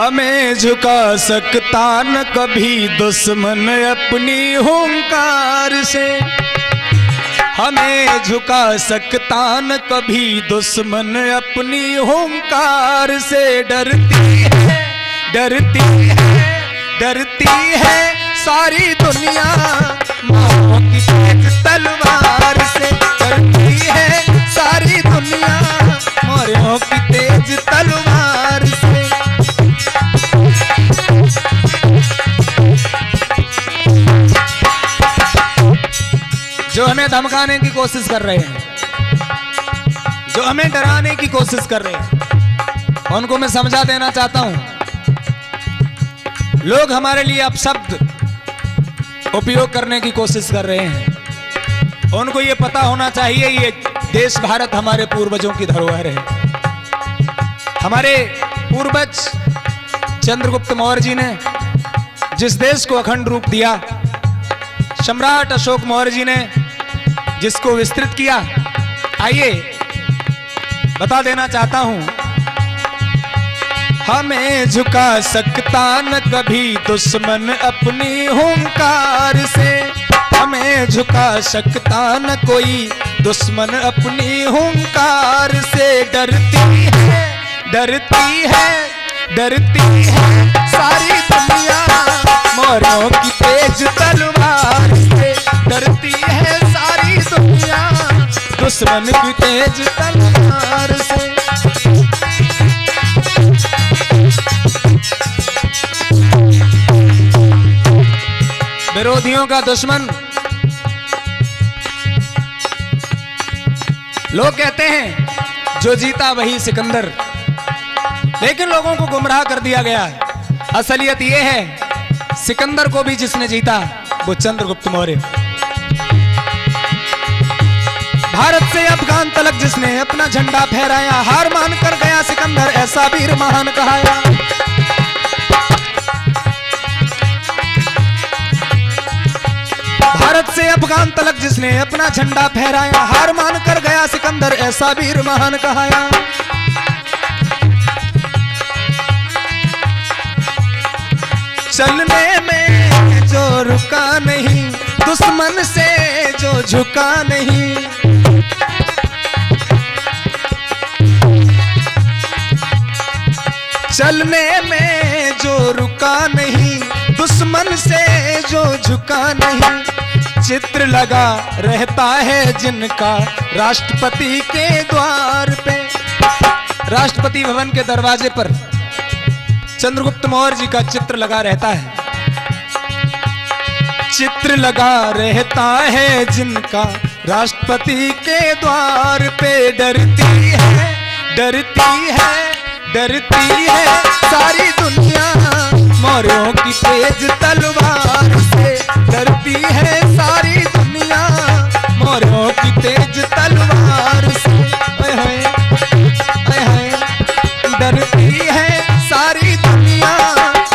हमें झुका सकता न कभी दुश्मन अपनी हुंकार से। हमें झुका सकता न कभी दुश्मन अपनी हुंकार से। डरती है डरती है डरती है सारी दुनिया मौत की तेज तलवार से। डरती है सारी दुनिया मौत की तेज तलवार से। जो हमें धमकाने की कोशिश कर रहे हैं, जो हमें डराने की कोशिश कर रहे हैं, उनको मैं समझा देना चाहता हूं, लोग हमारे लिए अपशब्द उपयोग करने की कोशिश कर रहे हैं। उनको ये पता होना चाहिए ये देश भारत हमारे पूर्वजों की धरोहर है। हमारे पूर्वज चंद्रगुप्त मौर्य जी ने जिस देश को अखंड रूप दिया, सम्राट अशोक मौर्य जी ने जिसको विस्तृत किया, आइए बता देना चाहता हूं। हमें झुका सकता न कभी दुश्मन अपनी हुंकार से। हमें झुका सकता न कोई दुश्मन अपनी हुंकार से। डरती है डरती है डरती है सारी दुनिया मौर्यों की तेज तलवार से। डरती है सारी दुनिया दुश्मन की तेज तलवार से। विरोधियों का दुश्मन, लोग कहते हैं जो जीता वही सिकंदर, लेकिन लोगों को गुमराह कर दिया गया है। असलियत यह है सिकंदर को भी जिसने जीता वो चंद्रगुप्त मौर्य। भारत से अफगान तलक जिसने अपना झंडा फहराया, हार मान कर गया सिकंदर ऐसा वीर महान कहाया। भारत से अफगान तलक जिसने अपना झंडा फहराया, हार मान कर गया सिकंदर ऐसा वीर महान कहाया। चलने में जो रुका नहीं, दुश्मन से जो झुका नहीं। चलने में जो रुका नहीं, दुश्मन से जो झुका नहीं। चित्र लगा रहता है जिनका राष्ट्रपति के द्वार पे। राष्ट्रपति भवन के दरवाजे पर चंद्रगुप्त मौर्य जी का चित्र लगा रहता है। चित्र लगा रहता है जिनका राष्ट्रपति के द्वार पे। डरती है डरती है डरती है सारी दुनिया मौर्यों की तेज तलवार से। डरती है सारी दुनिया मौर्यों की तेज तलवार से। डरती है सारी दुनिया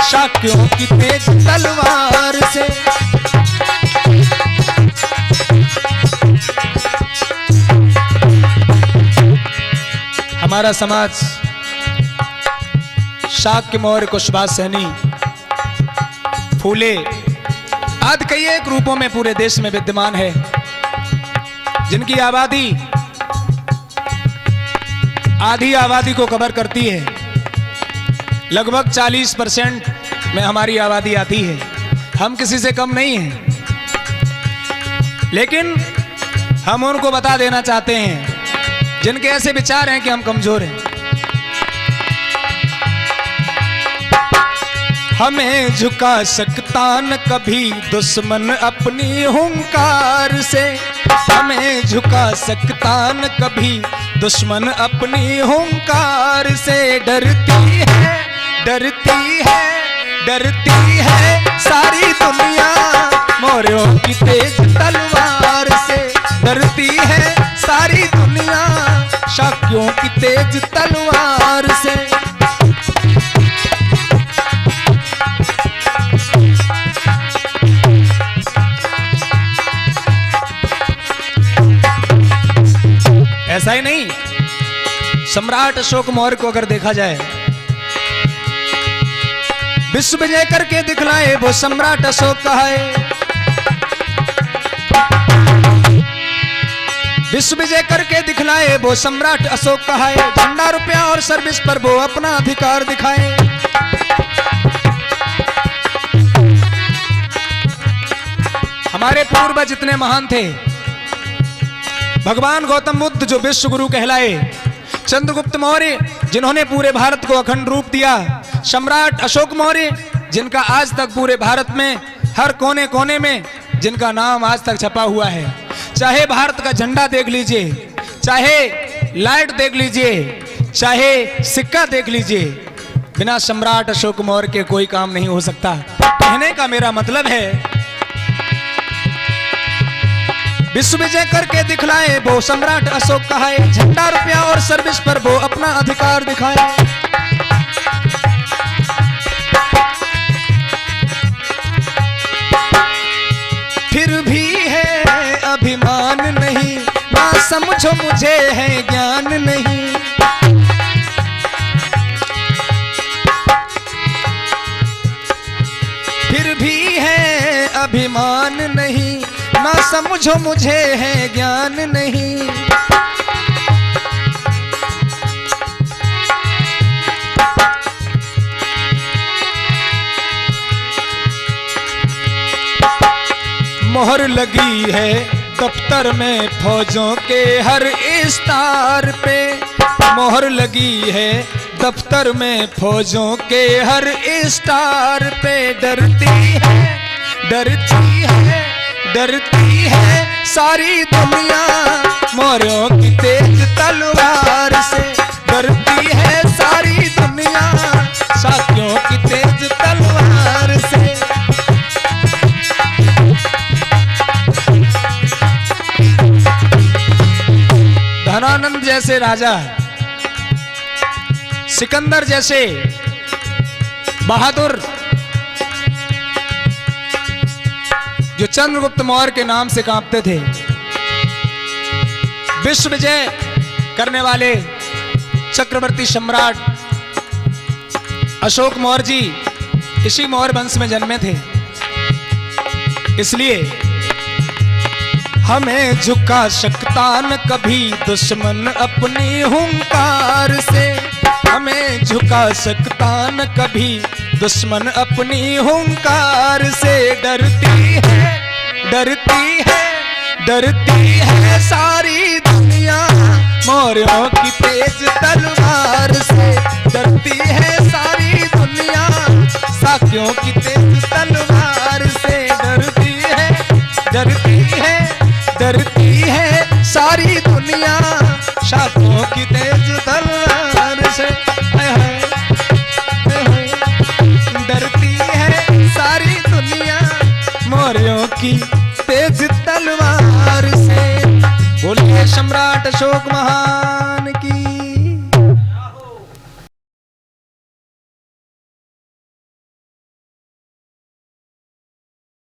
शाक्यों की तेज तलवार से। हमारा समाज शाक्य मौर्य कुशवाहा सैनी फूले आदि कई एक रूपों में पूरे देश में विद्यमान है, जिनकी आबादी आधी आबादी को कवर करती है। लगभग 40% में हमारी आबादी आती है। हम किसी से कम नहीं हैं, लेकिन हम उनको बता देना चाहते हैं जिनके ऐसे विचार हैं कि हम कमजोर हैं। हमें झुका सकता न कभी दुश्मन अपनी हुंकार से। हमें झुका सकता न कभी दुश्मन अपनी हुंकार से। डरती है डरती है डरती है सारी दुनिया मौर्यों की तेज तलवार से। डरती है सारी दुनिया शाक्यों की तेज तलवार से। ऐसा ही नहीं, सम्राट अशोक मौर्य को अगर देखा जाए विश्व विजय करके दिखलाए वो सम्राट अशोक कहाए। विश्व विजय करके दिखलाए वो सम्राट अशोक कहाए। झंडा रुपया और सर्विस पर वो अपना अधिकार दिखाए। हमारे पूर्वज इतने महान थे। भगवान गौतम बुद्ध जो विश्व गुरु कहलाए, चंद्रगुप्त मौर्य जिन्होंने पूरे भारत को अखंड रूप दिया, सम्राट अशोक मौर्य जिनका आज तक पूरे भारत में हर कोने कोने में जिनका नाम आज तक छपा हुआ है। चाहे भारत का झंडा देख लीजिए, चाहे लाइट देख लीजिए, चाहे सिक्का देख लीजिए, बिना सम्राट अशोक मौर्य के कोई काम नहीं हो सकता। कहने का मेरा मतलब है विश्व विजय करके दिखलाए वो सम्राट अशोक कहाए। झंडा रुपया और सर्विस पर वो अपना अधिकार दिखाए। फिर भी है अभिमान नहीं, ना समझो मुझे है ज्ञान नहीं। फिर भी है अभिमान नहीं, ना समझो मुझे है ज्ञान नहीं। मोहर लगी है दफ्तर में फौजों के हर इस्तार पे। मोहर लगी है दफ्तर में फौजों के हर इस्तार पे। डरती है, डरती है, डरती है सारी दुनिया मौर्यों की तेज तलवार से। डरती है सारी दुनिया शाक्यों की तेज तलवार से। धनानंद जैसे राजा, सिकंदर जैसे बहादुर जो चंद्रगुप्त मौर्य के नाम से कांपते थे, विश्व विजय करने वाले चक्रवर्ती सम्राट अशोक मौर्य जी इसी मौर्य वंश में जन्मे थे। इसलिए हमें झुका सकता न कभी दुश्मन अपनी हुंकार से। हमें झुका सकता न कभी दुश्मन अपनी हुंकार से। डरती है, डरती है, डरती है सारी दुनिया मौर्यों की तेज तलवार से। डरती है सारी दुनिया शाक्यों की तेज तलवार से। डरती है, डरती है, डरती है सारी दुनिया शाक्यों की तेज तलवार से। डरती है सारी दुनिया मौर्यों की तेज तलवार से। बोलिए सम्राट अशोक महान की।